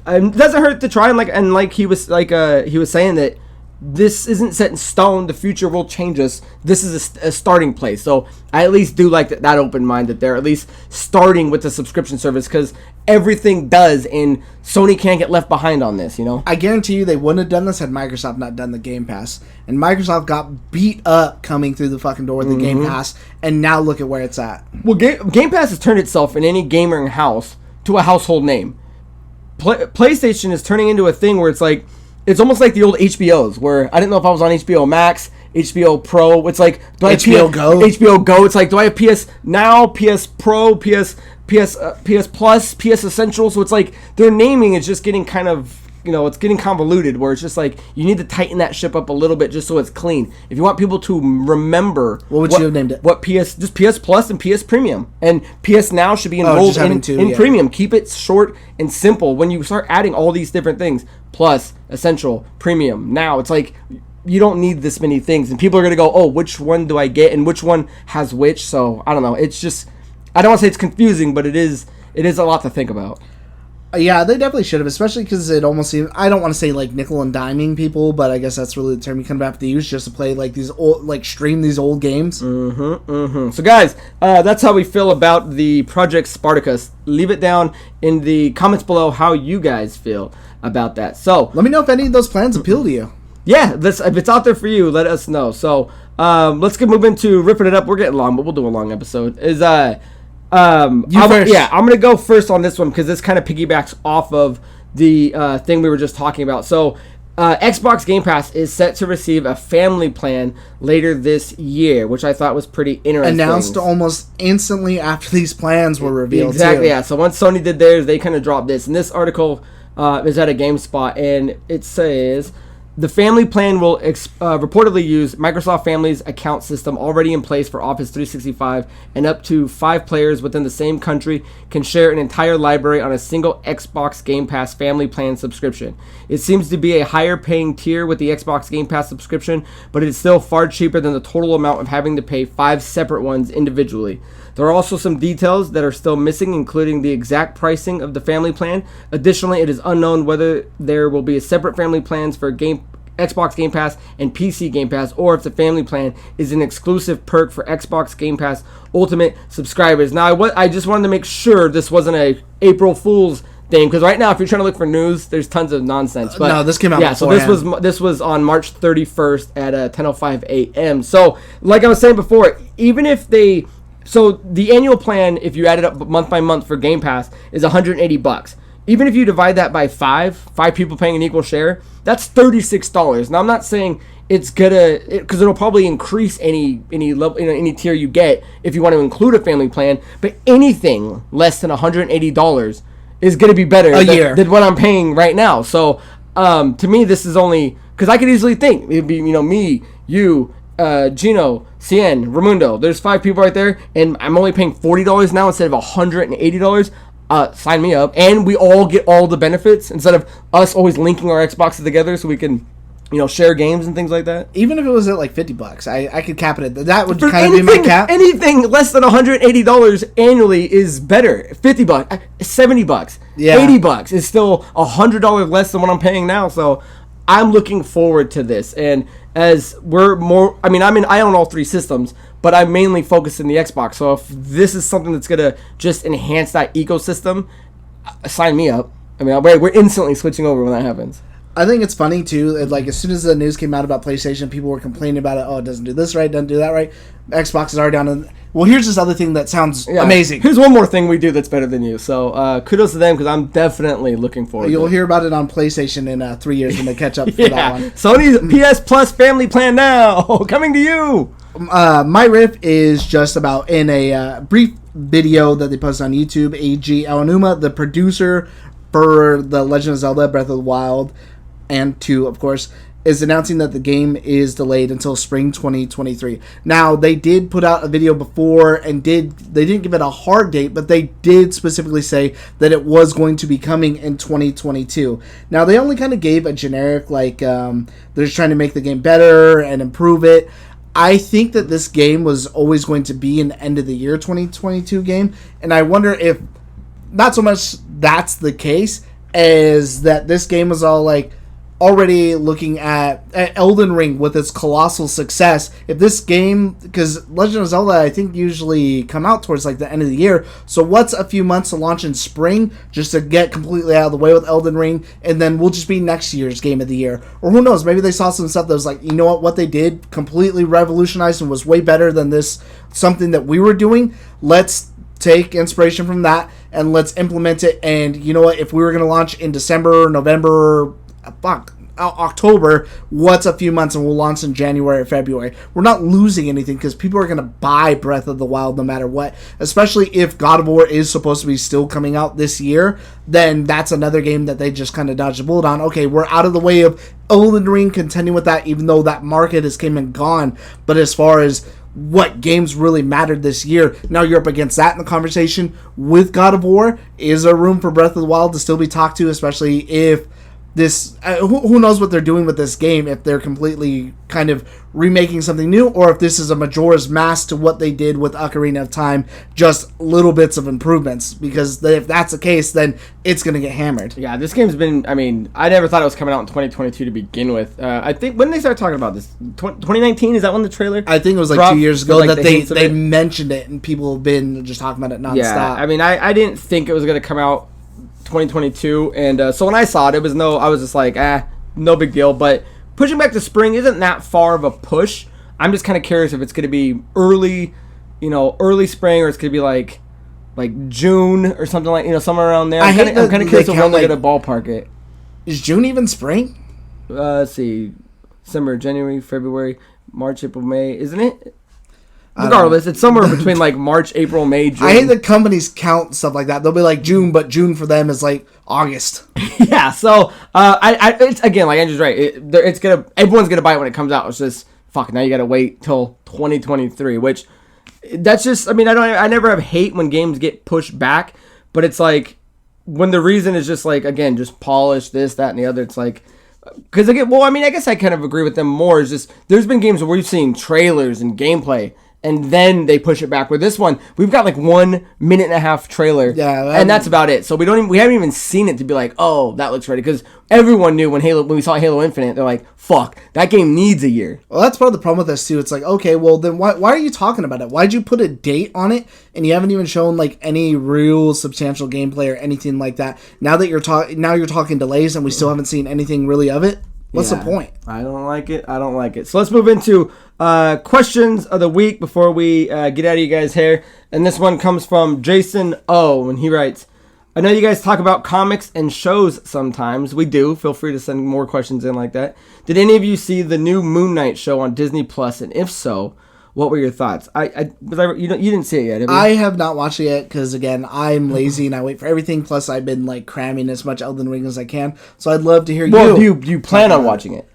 it doesn't hurt to try, and like he was saying that this isn't set in stone. The future will change us. This is a starting place. So I at least do like that open mind that they're at least starting with the subscription service because everything does, and Sony can't get left behind on this. I guarantee you they wouldn't have done this had Microsoft not done the Game Pass. And Microsoft got beat up coming through the fucking door with the Game Pass, and now look at where it's at. Well, Game Pass has turned itself in any gaming house to a household name. PlayStation is turning into a thing where it's almost like the old HBOs where I didn't know if I was on HBO Max, HBO Pro. It's like, do I have HBO Go? HBO Go. It's like, do I have PS Now, PS Pro, PS Plus, PS Essential? So it's like their naming is just getting kind of, it's getting convoluted where it's just like you need to tighten that ship up a little bit just so it's clean. If you want people to remember, what would you have named it? Just PS Plus and PS Premium, and PS Now should be enrolled in Premium. Keep it short and simple. When you start adding all these different things, Plus, Essential, Premium, Now, it's like you don't need this many things, and people are gonna go, oh, which one do I get, and which one has which? So I don't know. It's just, I don't want to say it's confusing, but it is a lot to think about. Yeah, they definitely should have, especially because it almost seems, I don't want to say like nickel and diming people, but I guess that's really the term you kind of have to use just to play like these old, stream these old games. So guys, that's how we feel about the Project Spartacus. Leave it down in the comments below how you guys feel about that. So let me know if any of those plans appeal to you. Yeah, if it's out there for you, let us know. So let's move into ripping it up. We're getting long, but we'll do a long episode. I'm gonna go first on this one because this kind of piggybacks off of the thing we were just talking about. So Xbox Game Pass is set to receive a family plan later this year, which I thought was pretty interesting. Announced almost instantly after these plans were revealed. Exactly, yeah. So once Sony did theirs, they kind of dropped this. And this article is at a GameSpot, and it says, the family plan will reportedly use Microsoft Family's account system already in place for Office 365, and up to 5 players within the same country can share an entire library on a single Xbox Game Pass family plan subscription. It seems to be a higher paying tier with the Xbox Game Pass subscription, but it is still far cheaper than the total amount of having to pay 5 separate ones individually. There are also some details that are still missing, including the exact pricing of the family plan. Additionally, it is unknown whether there will be separate family plans for Xbox Game Pass and PC Game Pass, or if the family plan is an exclusive perk for Xbox Game Pass Ultimate subscribers. Now, I just wanted to make sure this wasn't a April Fool's thing, because right now, if you're trying to look for news, there's tons of nonsense. But no, this came out. Yeah, beforehand. So this was on March 31st at 10:05 a.m. So, like I was saying before, even if so the annual plan, if you add it up month by month for Game Pass, is $180. Even if you divide that by 5 people paying an equal share, that's $36. Now, I'm not saying it's because it'll probably increase any level, any tier you get if you want to include a family plan, but anything less than $180 is going to be better year than what I'm paying right now. So to me, this is only because I could easily think it'd be me, you, Geno, Cien, Ramundo. There's 5 people right there, and I'm only paying $40 now instead of $180. Sign me up, and we all get all the benefits instead of us always linking our Xboxes together so we can, share games and things like that. Even if it was at like $50, I could cap it at that. Would kind of be my cap. Anything less than $180 annually is better. $50, $70, $80 is still $100 less than what I'm paying now. So I'm looking forward to this, and as we're more, I own all 3 systems, but I'm mainly focused in the Xbox. So if this is something that's gonna just enhance that ecosystem, sign me up. We're instantly switching over when that happens. I think it's funny too. Like as soon as the news came out about PlayStation, people were complaining about it. Oh, it doesn't do this right, doesn't do that right. Xbox is already down. Well, here's this other thing that sounds amazing. Here's one more thing we do that's better than you. So kudos to them because I'm definitely looking forward. You'll to it. Hear about it on PlayStation in 3 years when they catch up for that one. Sony's PS Plus family plan now coming to you. My riff is just about in a brief video that they posted on YouTube. A.G. Aonuma, the producer for The Legend of Zelda: Breath of the Wild and 2, of course, is announcing that the game is delayed until spring 2023. Now, they did put out a video before and they didn't give it a hard date, but they did specifically say that it was going to be coming in 2022. Now, they only kind of gave a generic, they're just trying to make the game better and improve it. I think that this game was always going to be an end of the year 2022 game, and I wonder if not so much that's the case as that this game was all already looking at Elden Ring with its colossal success. If this game, because Legend of Zelda I think usually come out towards the end of the year, so what's a few months to launch in spring just to get completely out of the way with Elden Ring, and then we'll just be next year's game of the year. Or who knows, maybe they saw some stuff that was what they did completely revolutionized and was way better than this something that we were doing. Let's take inspiration from that and let's implement it. And if we were going to launch in December, November, October, what's a few months, and we'll launch in January or February. We're not losing anything because people are going to buy Breath of the Wild no matter what, especially if God of War is supposed to be still coming out this year. Then that's another game that they just kind of dodged a bullet on. Okay, we're out of the way of Elden Ring contending with that, even though that market has came and gone. But as far as what games really mattered this year, now you're up against that in the conversation with God of War. Is there room for Breath of the Wild to still be talked to, especially if this who knows what they're doing with this game, if they're completely kind of remaking something new, or if this is a Majora's Mask to what they did with Ocarina of Time, just little bits of improvements, because if that's the case, then it's going to get hammered. Yeah, this game's been, I never thought it was coming out in 2022 to begin with. I think, when did they start talking about this? 2019? Is that when the trailer I think it was 2 years ago that they mentioned it, and people have been just talking about it nonstop. Yeah, I didn't think it was going to come out 2022, and so when I saw it, I was just like, no big deal. But pushing back to spring isn't that far of a push. I'm just kind of curious if it's going to be early spring, or it's going to be like June or something somewhere around there. I'm kind of curious if when they're going to ballpark it. Is June even spring? Let's see, December, January, February, March, April, May, isn't it? Regardless, it's somewhere between March, April, May, June. I hate that companies count stuff like that. They'll be like June, but June for them is August. Yeah, so it's again, like Andrew's right. Everyone's gonna buy it when it comes out. It's just now you gotta wait till 2023, which that's just. I never have hate when games get pushed back, but it's when the reason is just again, just polish this, that, and the other. It's because again, I guess I kind of agree with them more. Is just there's been games where we've seen trailers and gameplay, and then they push it back. With this one, we've got 1.5 minute trailer, and that's about it. So we haven't even seen it to be oh, that looks ready, because everyone knew when we saw Halo Infinite, they're fuck, that game needs a year. Well, that's part of the problem with this too. It's okay, well then why are you talking about it? Why'd you put a date on it and you haven't even shown any real substantial gameplay or anything like that? Now that you're talking delays and we still haven't seen anything really of it. What's the point? I don't like it. So let's move into questions of the week before we get out of you guys' hair. And this one comes from Jason O. And he writes, I know you guys talk about comics and shows sometimes. We do. Feel free to send more questions in like that. Did any of you see the new Moon Knight show on Disney Plus? And if so, What were your thoughts? You didn't see it yet, have you? I have not watched it yet because, again, I'm lazy and I wait for everything. Plus, I've been like cramming as much Elden Ring as I can. So I'd love to hear you. Do you plan on watching it?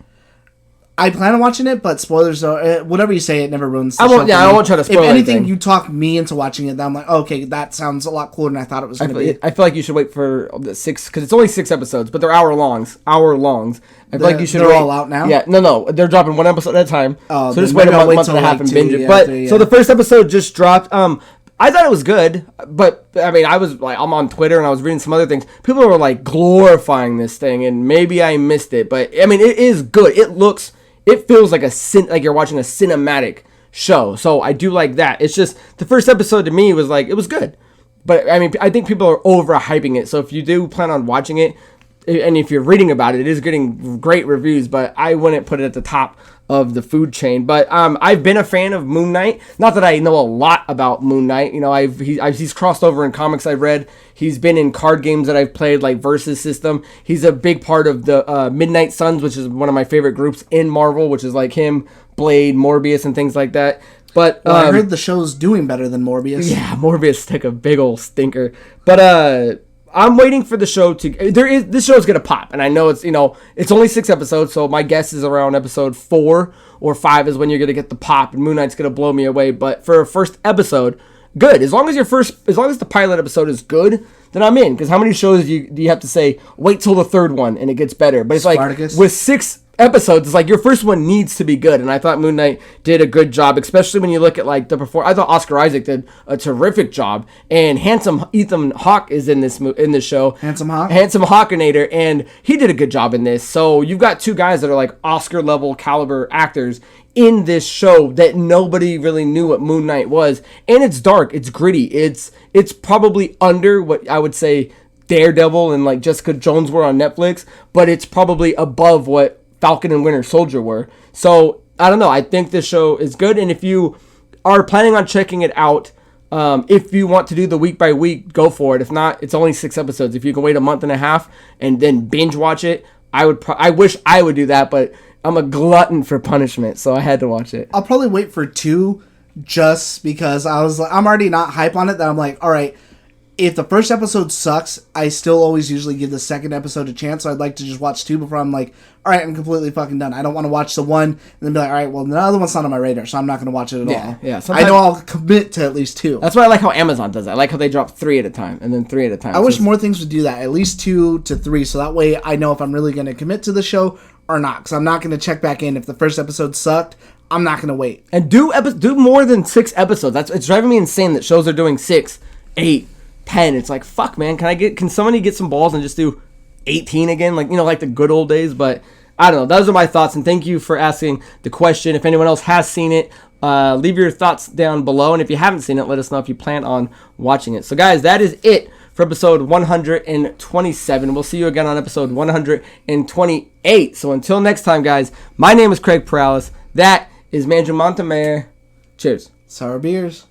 I plan on watching it, but spoilers, whatever you say, it never ruins the I won't. show Yeah, for me. I won't try to spoil If anything, anything. you talk me into watching it, then I'm like, okay, that sounds a lot cooler than I thought it was going to be. I feel like you should wait for the 6, because it's only 6 episodes, but they're hour longs. I feel like you should. They're all out now. Yeah, no, they're dropping one episode at a time. Oh, so just then wait a maybe I'll month and a till, half like, and binge it. 2, But 3, so the first episode just dropped. I thought it was good, but I mean, I was like, I'm on Twitter and I was reading some other things. People were like glorifying this thing, and maybe I missed it, but I mean, it is good. It feels like like you're watching a cinematic show. So I do like that. It's just the first episode to me was like, it was good. But I mean, I think people are overhyping it. So if you do plan on watching it, and if you're reading about it, it is getting great reviews, but I wouldn't put it at the top of the food chain. But I've been a fan of Moon Knight. Not that I know a lot about Moon Knight. You know, he's crossed over in comics I've read. He's been in card games that I've played, like Versus System. He's a big part of the Midnight Suns, which is one of my favorite groups in Marvel, which is like him, Blade, Morbius, and things like that. But I heard the show's doing better than Morbius. Yeah, Morbius took a big old stinker. But I'm waiting for the show to. This show's gonna pop, and I know it's only 6 episodes, so my guess is around episode 4 or 5 is when you're gonna get the pop, and Moon Knight's gonna blow me away. But for a first episode, good. As long as the pilot episode is good, then I'm in. Because how many shows do you have to say wait till the third one and it gets better? But it's Spartacus. Like with 6 episodes, it's like your first one needs to be good, and I thought Moon Knight did a good job, especially when you look at like the I thought Oscar Isaac did a terrific job, and handsome Ethan Hawke is in this show. Handsome Hawkenator, and he did a good job in this. So you've got 2 guys that are like Oscar level caliber actors in this show that nobody really knew what Moon Knight was, and it's dark, it's gritty, it's probably under what I would say Daredevil and like Jessica Jones were on Netflix, but it's probably above what Falcon and Winter Soldier were. So I don't know. I think this show is good, and if you are planning on checking it out, if you want to do the week by week, go for it. If not, it's only 6 episodes. If you can wait a month and a half and then binge watch it, I wish I would do that, but I'm a glutton for punishment, so I had to watch it. I'll probably wait for 2 just because I'm already not hype on it. That I'm like, all right. If the first episode sucks, I still always usually give the second episode a chance. So I'd like to just watch 2 before I'm like, all right, I'm completely fucking done. I don't want to watch the one and then be like, all right, well, the other one's not on my radar, so I'm not going to watch it at all. Yeah. I know I'll commit to at least 2. That's why I like how Amazon does that. I like how they drop 3 at a time and then 3 at a time. I wish more things would do that, at least 2 to 3, so that way I know if I'm really going to commit to the show or not. Because I'm not going to check back in. If the first episode sucked, I'm not going to wait. And do more than 6 episodes. It's driving me insane that shows are doing 6, 8, 10. It's like, fuck, man. Can somebody get some balls and just do 18 again? Like, like the good old days. But I don't know. Those are my thoughts. And thank you for asking the question. If anyone else has seen it, leave your thoughts down below. And if you haven't seen it, let us know if you plan on watching it. So, guys, that is it for episode 127. We'll see you again on episode 128. So until next time, guys, my name is Craig Perales. That is Mandra Montemayor. Cheers. Sour beers.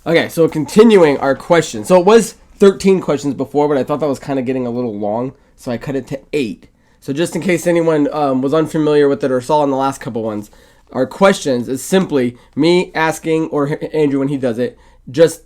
Okay, so continuing our question. So it was 13 questions before, but I thought that was kind of getting a little long, so I cut it to 8. So just in case anyone was unfamiliar with it or saw in the last couple ones, our questions is simply me asking, or Andrew when he does it, just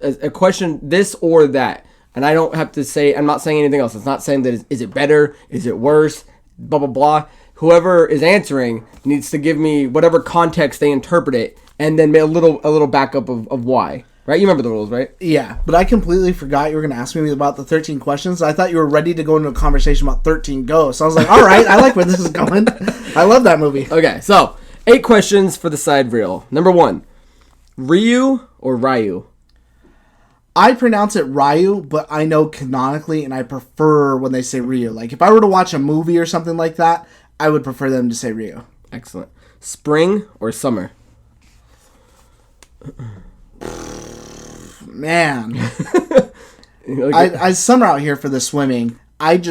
a question, this or that. And I don't have to say, I'm not saying anything else. It's not saying that is it better, is it worse, blah, blah, blah. Whoever is answering needs to give me whatever context they interpret it, and then a little backup of why. Right? You remember the rules, right? Yeah, but I completely forgot you were going to ask me about the 13 questions. I thought you were ready to go into a conversation about 13 Ghosts. I was like, all right, I like where this is going. I love that movie. Okay, so 8 questions for the SideReel. Number 1, Ryu or Ryu? I pronounce it Ryu, but I know canonically, and I prefer when they say Ryu. Like, if I were to watch a movie or something like that, I would prefer them to say Ryu. Excellent. Spring or summer? Man. I summer out here for the swimming. I'm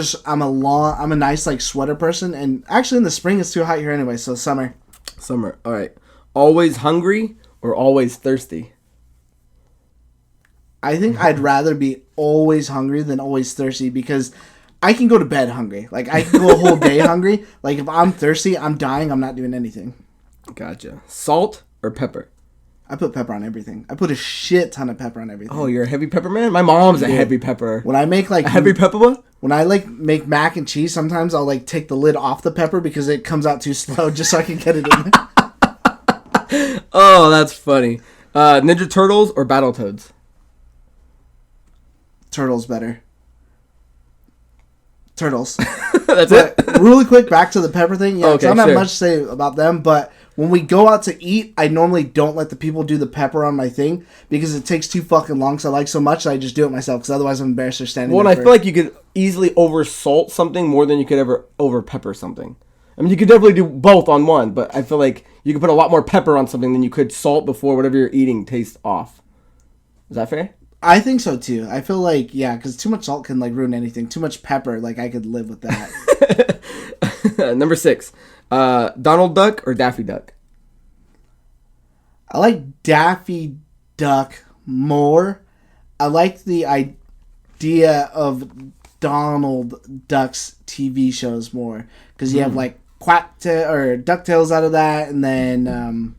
a nice like sweater person, and actually in the spring it's too hot here anyway, so summer. Summer. All right. Always hungry or always thirsty? I think I'd rather be always hungry than always thirsty because I can go to bed hungry. Like, I can go a whole day hungry. Like, if I'm thirsty, I'm dying, I'm not doing anything. Gotcha. Salt or pepper? I put pepper on everything. I put a shit ton of pepper on everything. Oh, you're a heavy pepper man? My mom's a heavy pepper. When I make, like... A heavy pepper one? When I, like, make mac and cheese, sometimes I'll, like, take the lid off the pepper because it comes out too slow just so I can get it in there. Oh, that's funny. Ninja Turtles or Battletoads? Turtles better. Turtles. That's it? Really quick, back to the pepper thing. Yeah, Okay, I don't have sure. much to say about them, but when we go out to eat, I normally don't let the people do the pepper on my thing because it takes too fucking long, so I like so much that I just do it myself because otherwise I'm embarrassed for standing Well, there. and I feel like you could easily over salt something more than you could ever over pepper something. I mean, you could definitely do both on one, but I feel like you could put a lot more pepper on something than you could salt before whatever you're eating tastes off. Is that fair? I think so too. I feel like, yeah, because too much salt can like ruin anything. Too much pepper, like I could live with that. Number 6. Donald Duck or Daffy Duck? I like Daffy Duck more. I like the idea of Donald Duck's TV shows more because you have like or DuckTales out of that, and then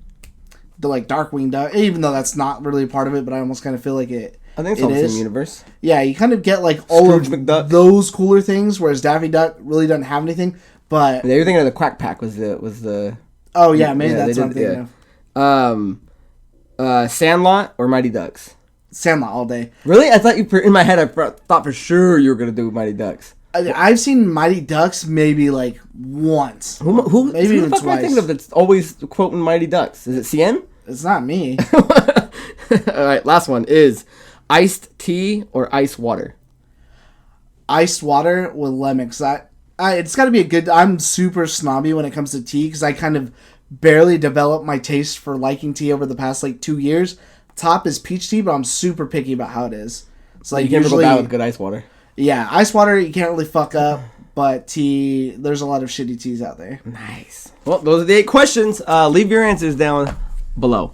the like Darkwing Duck. Even though that's not really a part of it, but I almost kind of feel like it. I think it's all the same universe. Yeah, you kind of get like all Scrooge of McDuck. those cooler things, whereas Daffy Duck really doesn't have anything. But Yeah, you're thinking of the Quack Pack was the. Oh yeah, maybe Yeah, that's they what I'm did- thinking of. Sandlot or Mighty Ducks? Sandlot all day. Really? I thought in my head, thought for sure you were gonna do Mighty Ducks. I've seen Mighty Ducks maybe like once. Who Maybe who the even fuck am I twice. thinking of that's always quoting Mighty Ducks? Is it CN? It's not me. All right, last one is iced tea or ice water. Iced water with lemon. Cause it's got to be a good. I'm super snobby when it comes to tea because I kind of barely developed my taste for liking tea over the past like 2 years. Top is peach tea, but I'm super picky about how it is. So like You can't usually, go bad with good ice water. yeah, ice water you can't really fuck up. But tea, there's a lot of shitty teas out there. Nice. Well, those are the 8 questions. Leave your answers down below.